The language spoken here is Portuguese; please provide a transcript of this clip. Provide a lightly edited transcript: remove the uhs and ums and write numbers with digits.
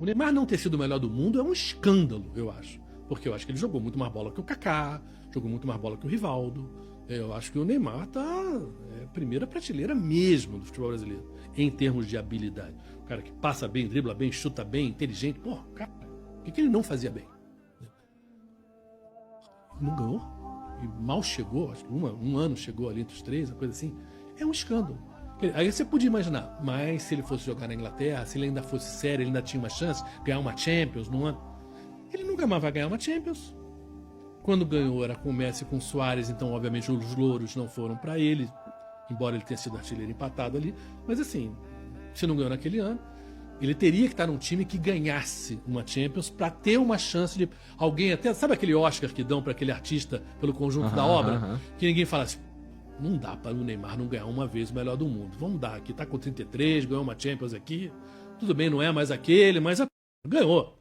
O Neymar não ter sido o melhor do mundo é um escândalo, eu acho. Porque eu acho que ele jogou muito mais bola que o Kaká, jogou muito mais bola que o Rivaldo. Eu acho que o Neymar tá primeira prateleira mesmo do futebol brasileiro, em termos de habilidade. O cara que passa bem, dribla bem, chuta bem, inteligente. Pô, cara, o que ele não fazia bem? Não ganhou. E mal chegou, acho que um ano chegou ali entre os três, uma coisa assim. É um escândalo. Aí você podia imaginar, mas se ele fosse jogar na Inglaterra, se ele ainda fosse sério, ele ainda tinha uma chance de ganhar uma Champions num ano. Ele nunca mais vai ganhar uma Champions. Quando ganhou era com o Messi e com o Suárez, então obviamente os louros não foram para ele, embora ele tenha sido artilheiro empatado ali. Mas assim, se não ganhou naquele ano, ele teria que estar num time que ganhasse uma Champions para ter uma chance de alguém até... Sabe aquele Oscar que dão para aquele artista pelo conjunto da obra? Que ninguém fala assim, não dá para o Neymar não ganhar uma vez o melhor do mundo. Vamos dar aqui, tá com 33, ganhou uma Champions aqui. Tudo bem, não é mais aquele, mas ganhou.